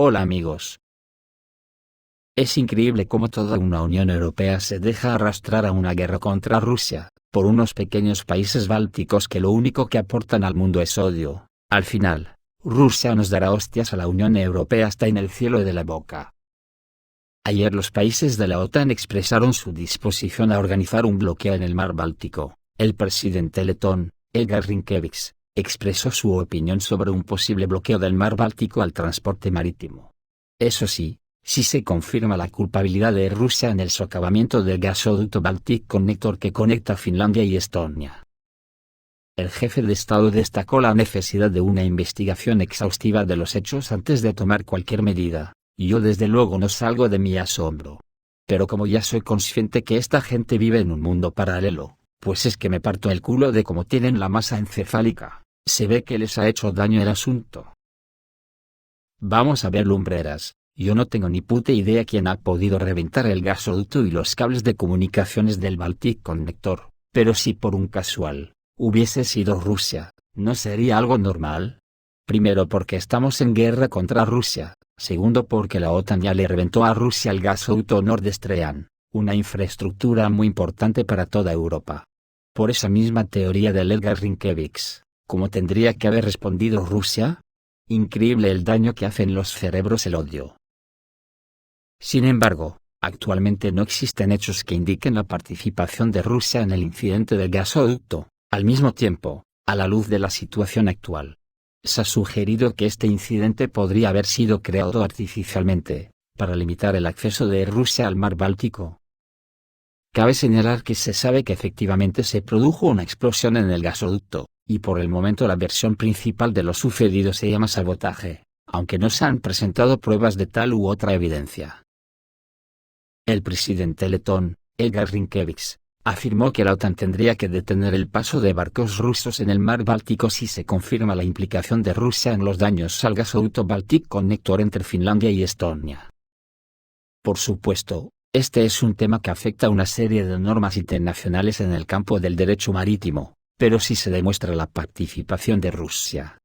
Hola amigos. Es increíble cómo toda una Unión Europea se deja arrastrar a una guerra contra Rusia, por unos pequeños países bálticos que lo único que aportan al mundo es odio. Al final, Rusia nos dará hostias a la Unión Europea hasta en el cielo de la boca. Ayer los países de la OTAN expresaron su disposición a organizar un bloqueo en el mar Báltico. El presidente letón, Edgar Rinkēvičs, expresó su opinión sobre un posible bloqueo del mar Báltico al transporte marítimo. Eso sí, si se confirma la culpabilidad de Rusia en el socavamiento del gasoducto Baltic Connector que conecta Finlandia y Estonia. El jefe de Estado destacó la necesidad de una investigación exhaustiva de los hechos antes de tomar cualquier medida. Yo desde luego no salgo de mi asombro. Pero como ya soy consciente que esta gente vive en un mundo paralelo, pues es que me parto el culo de cómo tienen la masa encefálica, se ve que les ha hecho daño el asunto. Vamos a ver lumbreras, yo no tengo ni puta idea quién ha podido reventar el gasoducto y los cables de comunicaciones del Baltic Connector, pero si por un casual, hubiese sido Rusia, ¿no sería algo normal? Primero porque estamos en guerra contra Rusia, segundo porque la OTAN ya le reventó a Rusia el gasoducto Nord Stream, una infraestructura muy importante para toda Europa. Por esa misma teoría de Edgar Rinkēvičs, ¿cómo tendría que haber respondido Rusia? Increíble el daño que hace en los cerebros el odio. Sin embargo, actualmente no existen hechos que indiquen la participación de Rusia en el incidente del gasoducto. Al mismo tiempo, a la luz de la situación actual, se ha sugerido que este incidente podría haber sido creado artificialmente, para limitar el acceso de Rusia al mar Báltico. Cabe señalar que se sabe que efectivamente se produjo una explosión en el gasoducto, y por el momento la versión principal de lo sucedido se llama sabotaje, aunque no se han presentado pruebas de tal u otra evidencia. El presidente letón, Edgar Rinkēvičs, afirmó que la OTAN tendría que detener el paso de barcos rusos en el mar Báltico si se confirma la implicación de Rusia en los daños al gasoducto Baltic Connector entre Finlandia y Estonia. Por supuesto, este es un tema que afecta a una serie de normas internacionales en el campo del derecho marítimo, pero si se demuestra la participación de Rusia,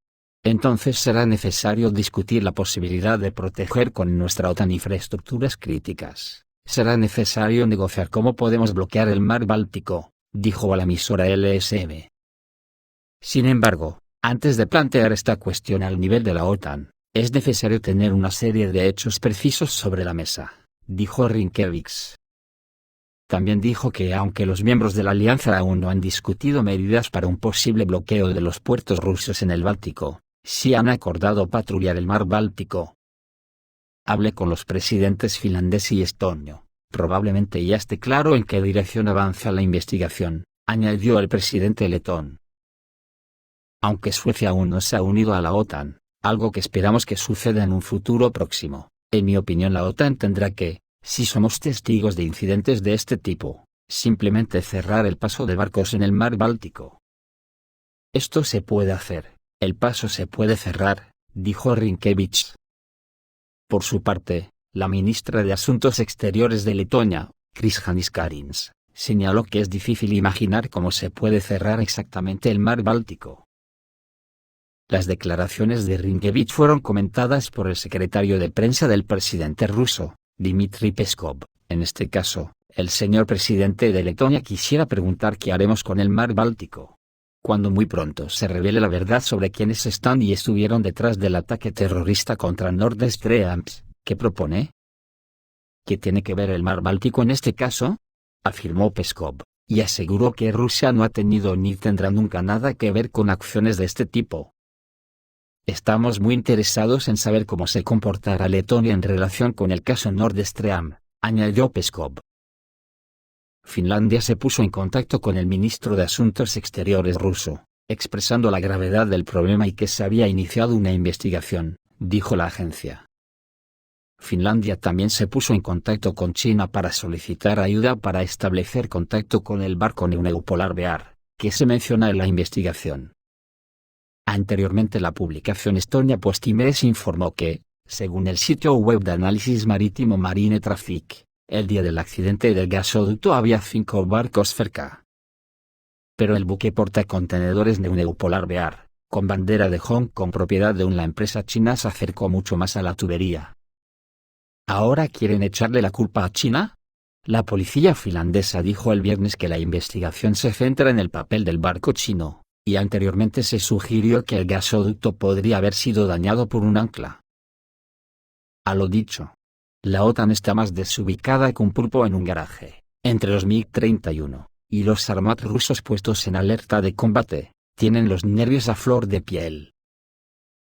entonces será necesario discutir la posibilidad de proteger con nuestra OTAN infraestructuras críticas. Será necesario negociar cómo podemos bloquear el mar Báltico, dijo a la emisora LSM. Sin embargo, antes de plantear esta cuestión al nivel de la OTAN, es necesario tener una serie de hechos precisos sobre la mesa, dijo Rinkēvičs. También dijo que aunque los miembros de la alianza aún no han discutido medidas para un posible bloqueo de los puertos rusos en el Báltico, sí han acordado patrullar el mar Báltico. Hablé con los presidentes finlandés y estonio, probablemente ya esté claro en qué dirección avanza la investigación, añadió el presidente letón. Aunque Suecia aún no se ha unido a la OTAN, algo que esperamos que suceda en un futuro próximo, en mi opinión la OTAN tendrá que, si somos testigos de incidentes de este tipo, simplemente cerrar el paso de barcos en el mar Báltico. Esto se puede hacer, el paso se puede cerrar, dijo Rinkēvičs. Por su parte, la ministra de Asuntos Exteriores de Letonia, Krišjānis Kariņš, señaló que es difícil imaginar cómo se puede cerrar exactamente el mar Báltico. Las declaraciones de Rinkēvičs fueron comentadas por el secretario de prensa del presidente ruso, Dmitry Peskov. En este caso, el señor presidente de Letonia quisiera preguntar qué haremos con el mar Báltico. Cuando muy pronto se revele la verdad sobre quiénes están y estuvieron detrás del ataque terrorista contra Nord Stream, ¿qué propone? ¿Qué tiene que ver el mar Báltico en este caso? Afirmó Peskov, y aseguró que Rusia no ha tenido ni tendrá nunca nada que ver con acciones de este tipo. Estamos muy interesados en saber cómo se comportará Letonia en relación con el caso Nord Stream, añadió Peskov. Finlandia se puso en contacto con el ministro de Asuntos Exteriores ruso, expresando la gravedad del problema y que se había iniciado una investigación, dijo la agencia. Finlandia también se puso en contacto con China para solicitar ayuda para establecer contacto con el barco Neupolar Bear, que se menciona en la investigación. Anteriormente la publicación Estonia Postimees informó que, según el sitio web de análisis marítimo Marine Traffic, el día del accidente del gasoducto había 5 barcos cerca. Pero el buque portacontenedores Neupolar Bear, con bandera de Hong Kong propiedad de una empresa china, se acercó mucho más a la tubería. ¿Ahora quieren echarle la culpa a China? La policía finlandesa dijo el viernes que la investigación se centra en el papel del barco chino, y anteriormente se sugirió que el gasoducto podría haber sido dañado por un ancla. A lo dicho, la OTAN está más desubicada que un pulpo en un garaje, entre los MiG-31 y los Sarmat rusos puestos en alerta de combate, tienen los nervios a flor de piel.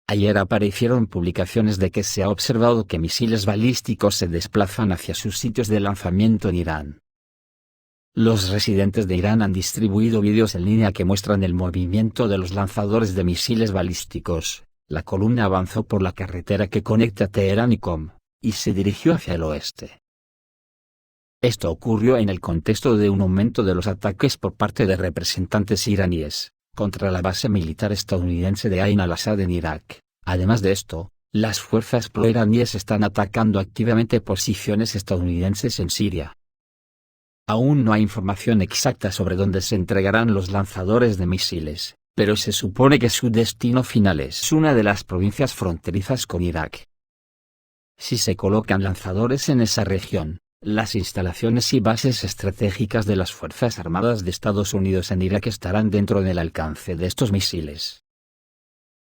Ayer aparecieron publicaciones de que se ha observado que misiles balísticos se desplazan hacia sus sitios de lanzamiento en Irán. Los residentes de Irán han distribuido vídeos en línea que muestran el movimiento de los lanzadores de misiles balísticos. La columna avanzó por la carretera que conecta Teherán y Qom, y se dirigió hacia el oeste. Esto ocurrió en el contexto de un aumento de los ataques por parte de representantes iraníes contra la base militar estadounidense de Ain al-Assad en Irak. Además de esto, las fuerzas proiraníes están atacando activamente posiciones estadounidenses en Siria. Aún no hay información exacta sobre dónde se entregarán los lanzadores de misiles, pero se supone que su destino final es una de las provincias fronterizas con Irak. Si se colocan lanzadores en esa región, las instalaciones y bases estratégicas de las Fuerzas Armadas de Estados Unidos en Irak estarán dentro del alcance de estos misiles.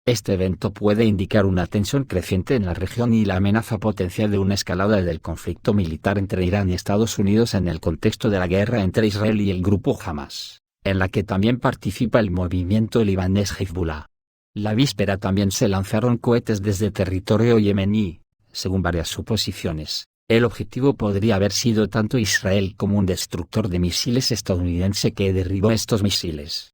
Este evento puede indicar una tensión creciente en la región y la amenaza potencial de una escalada del conflicto militar entre Irán y Estados Unidos en el contexto de la guerra entre Israel y el grupo Hamas, en la que también participa el movimiento libanés Hezbollah. La víspera también se lanzaron cohetes desde territorio yemení, según varias suposiciones. El objetivo podría haber sido tanto Israel como un destructor de misiles estadounidense que derribó estos misiles.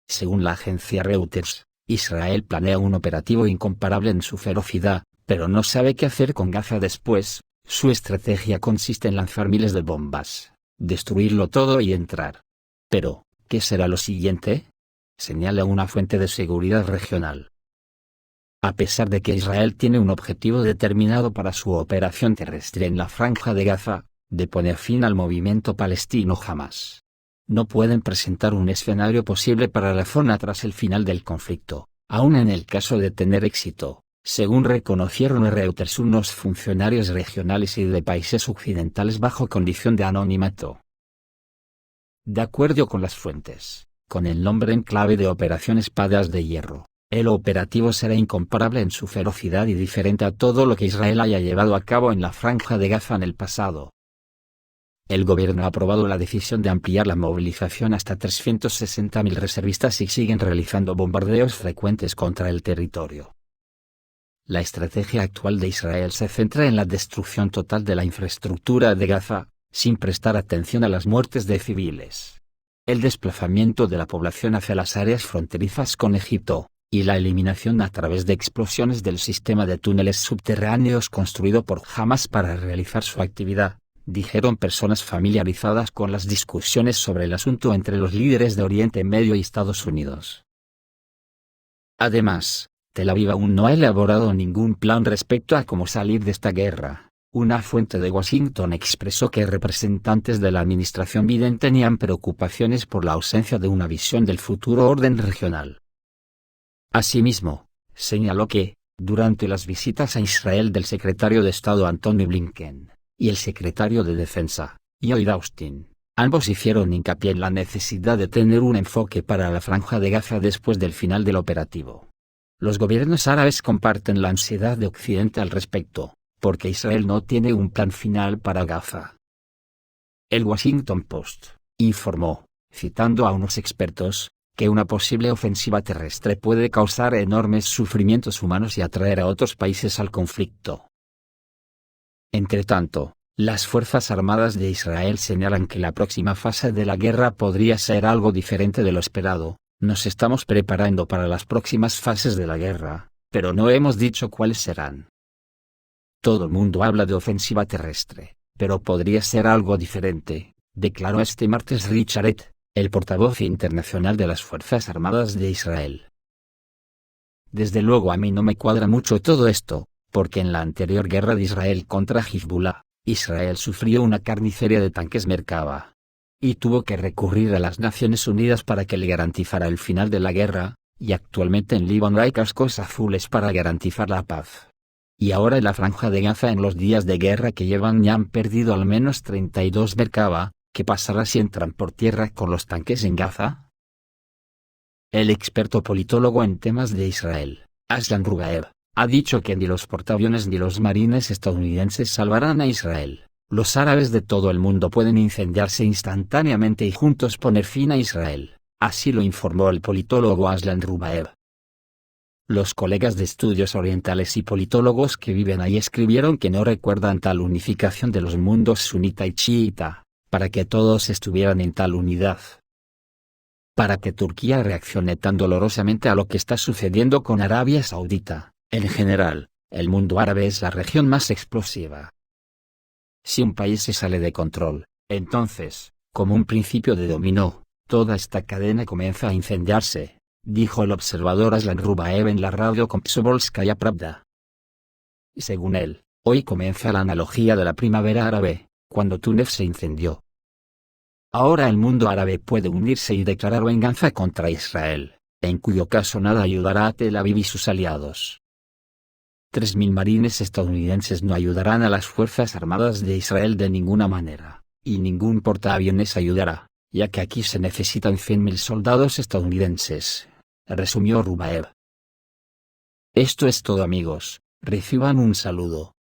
Según la agencia Reuters, Israel planea un operativo incomparable en su ferocidad, pero no sabe qué hacer con Gaza después. Su estrategia consiste en lanzar miles de bombas, destruirlo todo y entrar. Pero, ¿qué será lo siguiente?, señala una fuente de seguridad regional. A pesar de que Israel tiene un objetivo determinado para su operación terrestre en la Franja de Gaza, de poner fin al movimiento palestino Hamas, no pueden presentar un escenario posible para la zona tras el final del conflicto, aun en el caso de tener éxito, según reconocieron en Reuters unos funcionarios regionales y de países occidentales bajo condición de anonimato. De acuerdo con las fuentes, con el nombre en clave de Operación Espadas de Hierro, el operativo será incomparable en su ferocidad y diferente a todo lo que Israel haya llevado a cabo en la Franja de Gaza en el pasado. El gobierno ha aprobado la decisión de ampliar la movilización hasta 360.000 reservistas y siguen realizando bombardeos frecuentes contra el territorio. La estrategia actual de Israel se centra en la destrucción total de la infraestructura de Gaza, sin prestar atención a las muertes de civiles, el desplazamiento de la población hacia las áreas fronterizas con Egipto, y la eliminación a través de explosiones del sistema de túneles subterráneos construido por Hamas para realizar su actividad, dijeron personas familiarizadas con las discusiones sobre el asunto entre los líderes de Oriente Medio y Estados Unidos. Además, Tel Aviv aún no ha elaborado ningún plan respecto a cómo salir de esta guerra. Una fuente de Washington expresó que representantes de la administración Biden tenían preocupaciones por la ausencia de una visión del futuro orden regional. Asimismo, señaló que, durante las visitas a Israel del secretario de Estado Antony Blinken, y el secretario de Defensa, Lloyd Austin, ambos hicieron hincapié en la necesidad de tener un enfoque para la Franja de Gaza después del final del operativo. Los gobiernos árabes comparten la ansiedad de Occidente al respecto, porque Israel no tiene un plan final para Gaza. El Washington Post informó, citando a unos expertos, que una posible ofensiva terrestre puede causar enormes sufrimientos humanos y atraer a otros países al conflicto. Entretanto, las Fuerzas Armadas de Israel señalan que la próxima fase de la guerra podría ser algo diferente de lo esperado. Nos estamos preparando para las próximas fases de la guerra, pero no hemos dicho cuáles serán. Todo el mundo habla de ofensiva terrestre, pero podría ser algo diferente, declaró este martes Richard Ed, el portavoz internacional de las Fuerzas Armadas de Israel. Desde luego a mí no me cuadra mucho todo esto, porque en la anterior guerra de Israel contra Hezbollah, Israel sufrió una carnicería de tanques Merkava. Y tuvo que recurrir a las Naciones Unidas para que le garantizara el final de la guerra, y actualmente en Líbano hay cascos azules para garantizar la paz. Y ahora en la Franja de Gaza, en los días de guerra que llevan, ya han perdido al menos 32 Merkava. ¿Qué pasará si entran por tierra con los tanques en Gaza? El experto politólogo en temas de Israel, Aslan Rubaev, ha dicho que ni los portaaviones ni los marines estadounidenses salvarán a Israel. Los árabes de todo el mundo pueden incendiarse instantáneamente y juntos poner fin a Israel, así lo informó el politólogo Aslan Rubaev. Los colegas de estudios orientales y politólogos que viven ahí escribieron que no recuerdan tal unificación de los mundos sunita y chiita, para que todos estuvieran en tal unidad. Para que Turquía reaccione tan dolorosamente a lo que está sucediendo con Arabia Saudita, en general, el mundo árabe es la región más explosiva. Si un país se sale de control, entonces, como un principio de dominó, toda esta cadena comienza a incendiarse, dijo el observador Aslan Rubaev en la radio Komsomolskaya Pravda. Según él, hoy comienza la analogía de la primavera árabe, cuando Túnez se incendió. Ahora el mundo árabe puede unirse y declarar venganza contra Israel, en cuyo caso nada ayudará a Tel Aviv y sus aliados. 3.000 marines estadounidenses no ayudarán a las Fuerzas Armadas de Israel de ninguna manera, y ningún portaaviones ayudará, ya que aquí se necesitan 100.000 soldados estadounidenses, resumió Rubaev. Esto es todo, amigos, reciban un saludo.